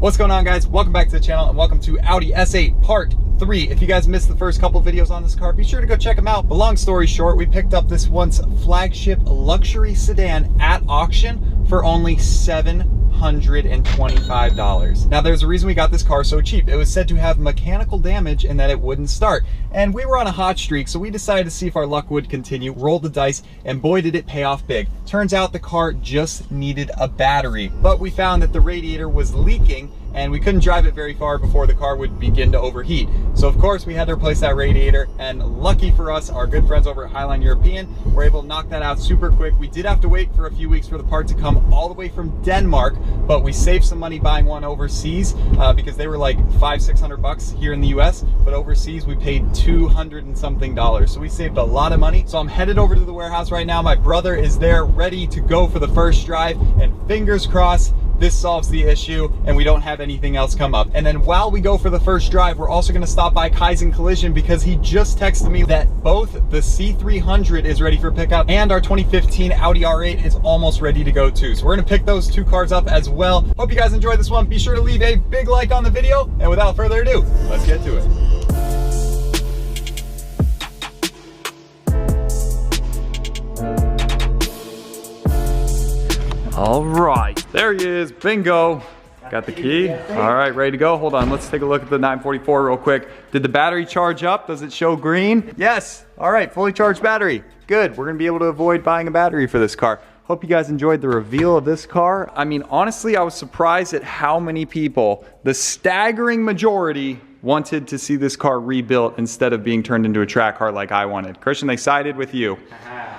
What's going on, guys? Welcome back to the channel and welcome to Audi S8 Part 3. If you guys missed the first couple videos on this car, be sure to go check them out. But long story short, we picked up this once flagship luxury sedan at auction for only $725. Now, there's a reason we got this car so cheap. It was said to have mechanical damage and that it wouldn't start. And we were on a hot streak, so we decided to see if our luck would continue, rolled the dice, and boy did it pay off big. Turns out the car just needed a battery, but we found that the radiator was leaking and we couldn't drive it very far before the car would begin to overheat. So of course we had to replace that radiator, and lucky for us, our good friends over at Highline European were able to knock that out super quick. We did have to wait for a few weeks for the part to come all the way from Denmark, but we saved some money buying one overseas because they were like $500-600 here in the US, but overseas we paid $200 and something. So we saved a lot of money. So I'm headed over to the warehouse right now. My brother is there ready to go for the first drive, and fingers crossed this solves the issue and we don't have anything else come up. And then while we go for the first drive, we're also gonna stop by Kaizen Collision because he just texted me that both the C300 is ready for pickup and our 2015 Audi R8 is almost ready to go too. So we're gonna pick those two cars up as well. Hope you guys enjoyed this one. Be sure to leave a big like on the video, and without further ado, let's get to it. All right, there he is, bingo. Got the key. All right, ready to go. Hold on, let's take a look at the 944 real quick. Did the battery charge up? Does it show green? Yes, all right, fully charged battery. Good, we're gonna be able to avoid buying a battery for this car. Hope you guys enjoyed the reveal of this car. I mean, honestly, I was surprised at how many people, the staggering majority, wanted to see this car rebuilt instead of being turned into a track car like I wanted. Christian, they sided with you.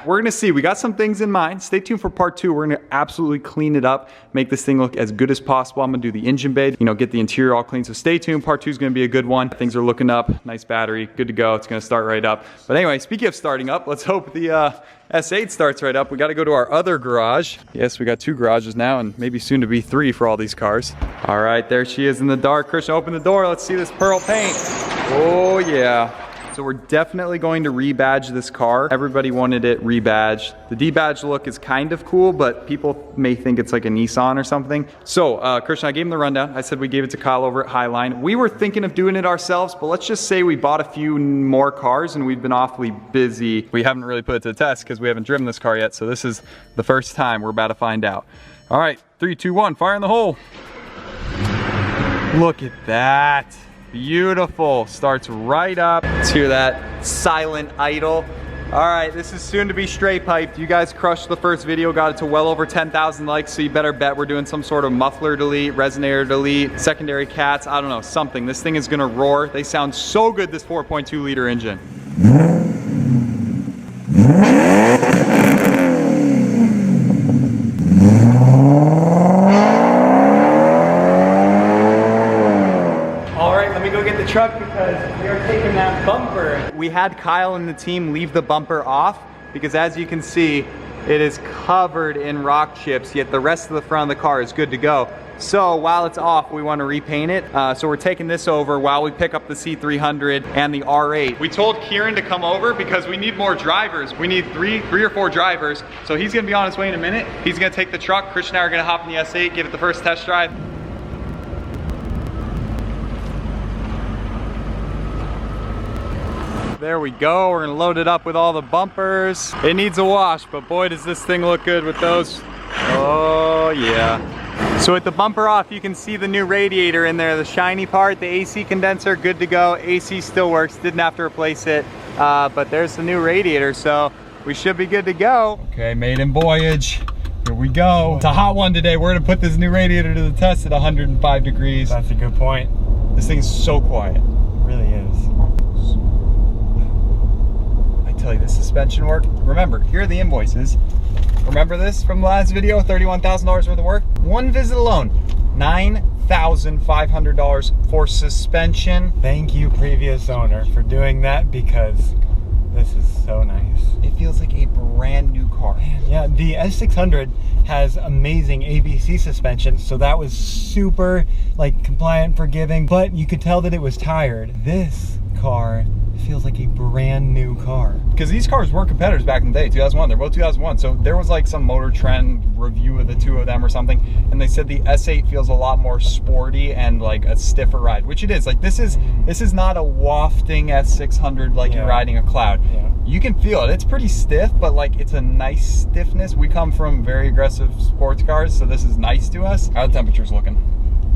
We're gonna see, we got some things in mind. Stay tuned for part 2. We're gonna absolutely clean it up, make this thing look as good as possible. I'm gonna do the engine bay, you know, get the interior all clean. So stay tuned, part 2 is gonna be a good one. Things are looking up, nice battery, good to go. It's gonna start right up. But anyway, speaking of starting up, let's hope the S8 starts right up. We gotta go to our other garage. Yes, we got 2 garages now, and maybe soon to be 3 for all these cars. All right, there she is in the dark. Christian, open the door. Let's see this pearl paint. Oh yeah. So we're definitely going to rebadge this car. Everybody wanted it rebadged. The debadge look is kind of cool, but people may think it's like a Nissan or something. So Christian, I gave him the rundown. I said we gave it to Kyle over at Highline. We were thinking of doing it ourselves, but let's just say we bought a few more cars and we've been awfully busy. We haven't really put it to the test because we haven't driven this car yet. So this is the first time we're about to find out. All right, 3, 2, 1, fire in the hole. Look at that. Beautiful, starts right up to that silent idle. All right, this is soon to be straight piped. You guys crushed the first video, got it to well over 10,000 likes, so you better bet we're doing some sort of muffler delete, resonator delete, secondary cats, I don't know, something. This thing is gonna roar. They sound so good, this 4.2 liter engine. Truck because we are taking that bumper. We had Kyle and the team leave the bumper off because, as you can see, it is covered in rock chips, yet the rest of the front of the car is good to go. So while it's off, we want to repaint it. So we're taking this over while we pick up the C300 and the R8. We told Kieran to come over because we need more drivers. We need three or four drivers. So he's gonna be on his way in a minute. He's gonna take the truck. Christian and I are gonna hop in the S8, give it the first test drive. There we go, we're gonna load it up with all the bumpers. It needs a wash, but boy does this thing look good with those. Oh yeah. So with the bumper off, you can see the new radiator in there, the shiny part, the AC condenser, good to go. AC still works, didn't have to replace it, but there's the new radiator, so we should be good to go. Okay, maiden voyage, here we go. It's a hot one today. We're gonna put this new radiator to the test at 105 degrees. That's a good point. This thing is so quiet. It really is. Tell you, the suspension work. Remember, here are the invoices. Remember this from the last video, $31,000 worth of work? One visit alone, $9,500 for suspension. Thank you, previous owner, for doing that because this is so nice. It feels like a brand new car. Yeah, the S600 has amazing ABC suspension, so that was super like compliant, forgiving, but you could tell that it was tired. This car It feels like a brand new car. Because these cars were competitors back in the day, 2001. They're both 2001. So there was like some Motor Trend review of the two of them or something, and they said the S8 feels a lot more sporty and like a stiffer ride, which it is. Like this is not a wafting S600 like you're riding a cloud. Yeah. You can feel it. It's pretty stiff, but like it's a nice stiffness. We come from very aggressive sports cars, so this is nice to us. How are the temperatures looking?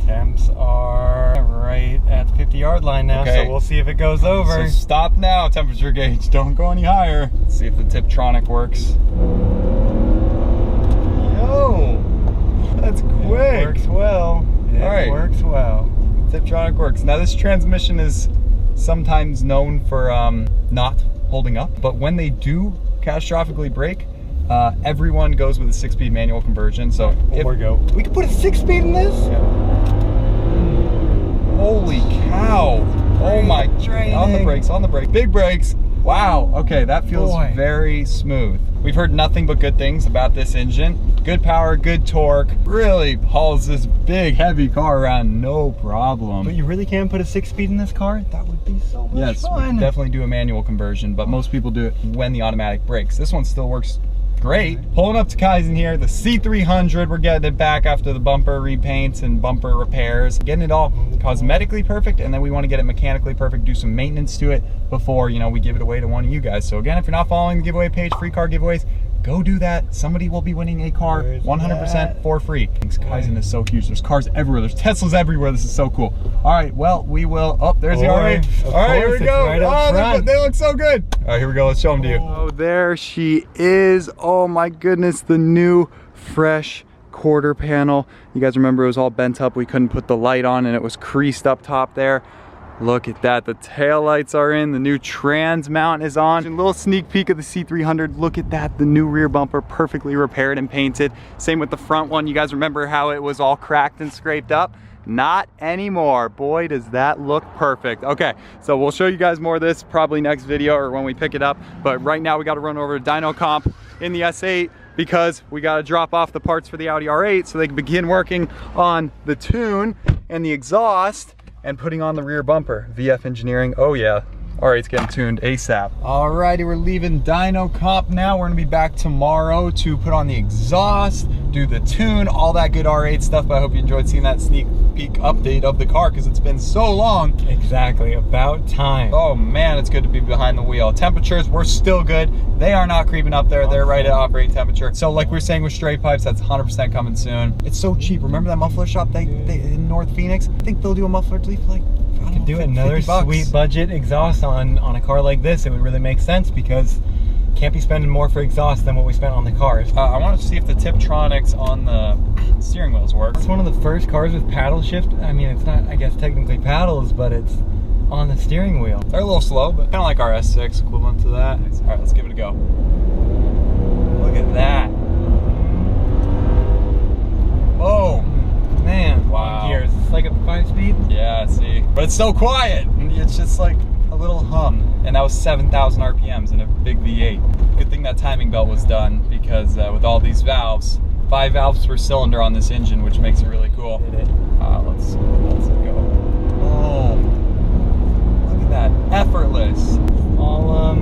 Temps are right at the 50-yard line now, Okay. so we'll see if it goes over. So stop now, temperature gauge. Don't go any higher. Let's see if the Tiptronic works. Yo, that's quick. It works well. It works well. Tiptronic works. Now this transmission is sometimes known for not holding up, but when they do catastrophically break, everyone goes with a 6-speed manual conversion. So we could put a 6-speed in this? Yeah. Holy cow. Oh my, on the brakes, on the brake. Big brakes. Wow, okay, that feels very smooth. We've heard nothing but good things about this engine. Good power, good torque. Really hauls this big, heavy car around, no problem. But you really can put a 6-speed in this car? That would be so much fun. Yes, definitely do a manual conversion, but most people do it when the automatic brakes. This one still works great. Pulling up to Kaizen here, the C300, we're getting it back after the bumper repaints and bumper repairs. Getting it all cosmetically perfect, and then we want to get it mechanically perfect, do some maintenance to it before, you know, we give it away to one of you guys. So again, if you're not following the giveaway page, free car giveaways, go do that. Somebody will be winning a car 100% for free. Kaizen is so huge. There's cars everywhere. There's Teslas everywhere. This is so cool. All right, well, we will, oh, there's the R8. All right, here we go. Right they look so good. All right, here we go. Let's show them to you. Oh, there she is. Oh my goodness, the new fresh quarter panel. You guys remember it was all bent up. We couldn't put the light on and it was creased up top there. Look at that, the tail lights are in, the new trans mount is on. A little sneak peek of the C300, look at that, the new rear bumper perfectly repaired and painted. Same with the front one. You guys remember how it was all cracked and scraped up? Not anymore. Boy, does that look perfect. Okay, so we'll show you guys more of this probably next video or when we pick it up. But right now we gotta run over to Dyno Comp in the S8 because we gotta drop off the parts for the Audi R8 so they can begin working on the tune and the exhaust and putting on the rear bumper. VF Engineering, oh yeah. R8's getting tuned ASAP. Alrighty, we're leaving Dyno Comp now. We're gonna be back tomorrow to put on the exhaust, do the tune, all that good R8 stuff, but I hope you enjoyed seeing that sneak peek update of the car because it's been so long. Exactly, about time. Oh man, it's good to be behind the wheel. Temperatures, we're still good. They are not creeping up there. They're right at operating temperature. So like we were saying with straight pipes, that's 100% coming soon. It's so cheap. Remember that muffler shop they in North Phoenix? I think they'll do a muffler for like, I could do another sweet budget exhaust on a car like this. It would really make sense because can't be spending more for exhaust than what we spent on the cars. I wanted to see if the Tiptronics on the steering wheels work. It's one of the first cars with paddle shift. I mean, it's not, I guess, technically paddles, but it's on the steering wheel. They're a little slow, but kind of like our S6, equivalent to that. All right, let's give it a go. Look at that. Whoa. Man, wow. Gears. It's like a 5-speed. Yeah, see. But it's so quiet. It's just like a little hum. And that was 7,000 RPMs in a big V8. Good thing that timing belt was done because with all these valves, 5 valves per cylinder on this engine, which makes it really cool. Let's go. Oh, look at that. Effortless. All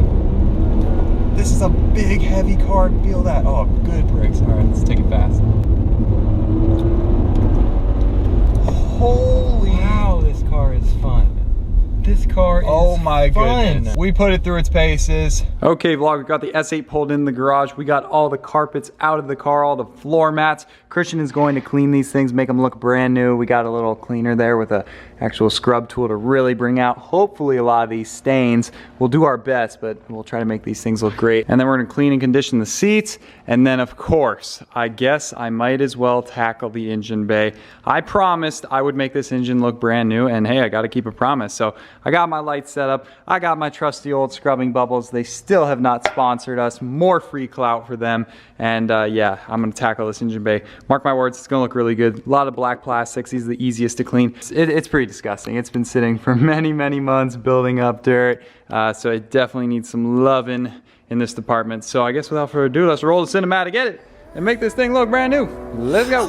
This is a big, heavy car. Feel that. Oh, good brakes. All right, let's take it fast. Holy. Wow, this car is fun. This car is oh my fun. Goodness. We put it through its paces. Okay, vlog, we got the S8 pulled in the garage. We got all the carpets out of the car, all the floor mats. Christian is going to clean these things, make them look brand new. We got a little cleaner there with a actual scrub tool to really bring out, hopefully, a lot of these stains. We'll do our best, but we'll try to make these things look great. And then we're gonna clean and condition the seats. And then, of course, I guess I might as well tackle the engine bay. I promised I would make this engine look brand new, and hey, I gotta keep a promise. So I got my lights set up. I got my trusty old scrubbing bubbles. They still have not sponsored us. More free clout for them. And yeah, I'm gonna tackle this engine bay. Mark my words, it's gonna look really good. A lot of black plastics. These are the easiest to clean. It's pretty disgusting. It's been sitting for many, many months building up dirt. So it definitely needs some loving in this department. So I guess without further ado, let's roll the cinematic edit and make this thing look brand new. Let's go.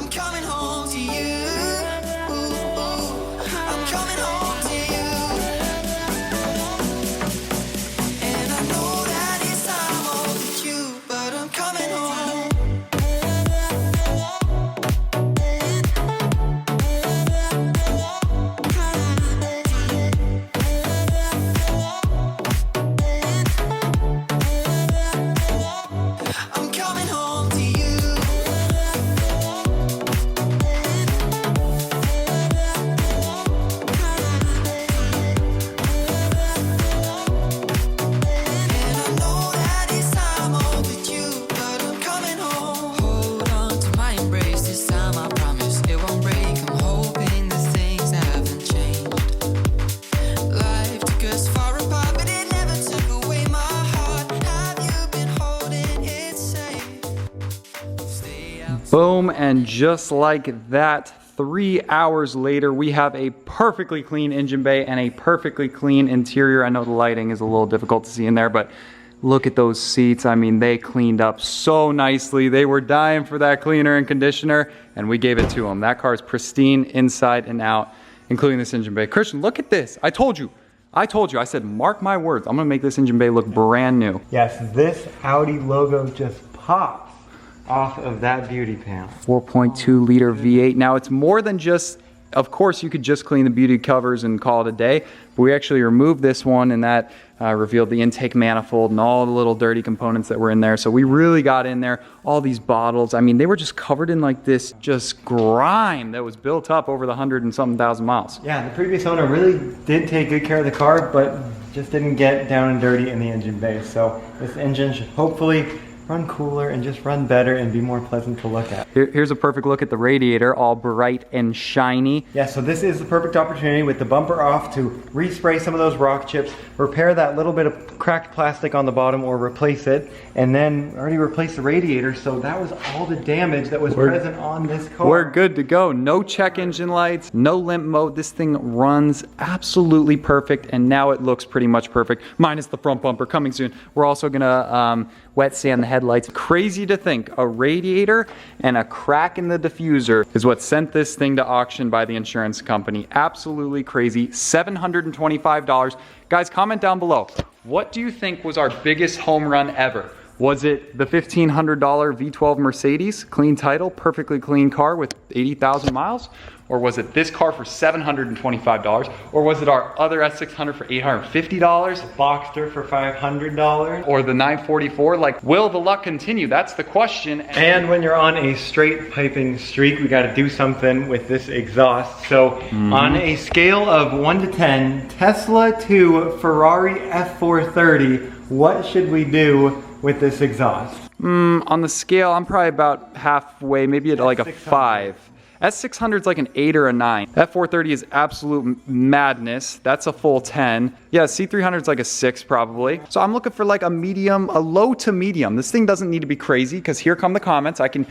Boom, and just like that, 3 hours later, we have a perfectly clean engine bay and a perfectly clean interior. I know the lighting is a little difficult to see in there, but look at those seats. I mean, they cleaned up so nicely. They were dying for that cleaner and conditioner, and we gave it to them. That car is pristine inside and out, including this engine bay. Christian, look at this. I told you. I said, mark my words. I'm gonna make this engine bay look brand new. Yes, this Audi logo just pops off of that beauty panel. 4.2 liter V8. Now it's more than just, of course you could just clean the beauty covers and call it a day, but we actually removed this one, and that revealed the intake manifold and all the little dirty components that were in there. So we really got in there. All these bottles, I mean, they were just covered in like this just grime that was built up over the 100 and something thousand miles. Yeah, the previous owner really did take good care of the car, but just didn't get down and dirty in the engine bay. So this engine should hopefully run cooler and just run better and be more pleasant to look at. Here's a perfect look at the radiator, all bright and shiny. Yeah, so this is the perfect opportunity with the bumper off to respray some of those rock chips, repair that little bit of cracked plastic on the bottom or replace it, and then already replace the radiator. So that was all the damage that was present on this car. We're good to go. No check engine lights, no limp mode. This thing runs absolutely perfect, and now it looks pretty much perfect, minus the front bumper coming soon. We're also gonna wet sand the headlights. Crazy to think, a radiator and a crack in the diffuser is what sent this thing to auction by the insurance company. Absolutely crazy. $725. Guys, comment down below. What do you think was our biggest home run ever? Was it the $1,500 V12 Mercedes, clean title, perfectly clean car with 80,000 miles? Or was it this car for $725? Or was it our other S600 for $850? Boxster for $500? Or the 944? Like, will the luck continue? That's the question. And when you're on a straight piping streak, we gotta do something with this exhaust. So on a scale of 1 to 10, Tesla to Ferrari F430, what should we do with this exhaust? On the scale, I'm probably about halfway, maybe at like a 5. S600 is like an 8 or a 9. F430 is absolute madness. That's a full 10. Yeah, C300 is like a 6 probably. So I'm looking for like a medium, a low to medium. This thing doesn't need to be crazy, because here come the comments. I can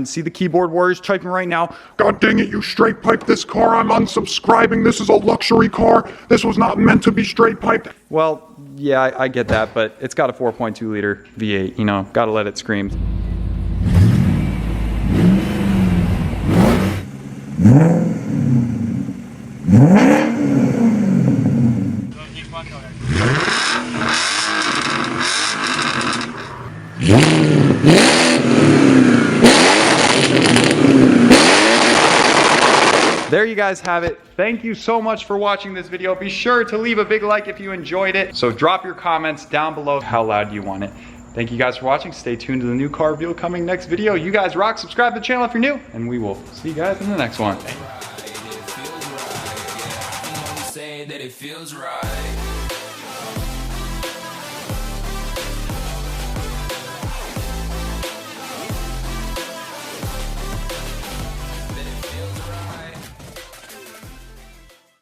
see the keyboard warriors typing right now. God dang it, you straight piped this car. I'm unsubscribing. This is a luxury car. This was not meant to be straight piped. Well, yeah, I get that, but it's got a 4.2 liter V8, you know, gotta let it scream. There you guys have it. Thank you so much for watching this video. Be sure to leave a big like if you enjoyed it. So drop your comments down below. How loud do you want it? Thank you guys for watching. Stay tuned to the new car review coming next video. You guys rock. Subscribe to the channel if you're new, and we will see you guys in the next one. That it feels right.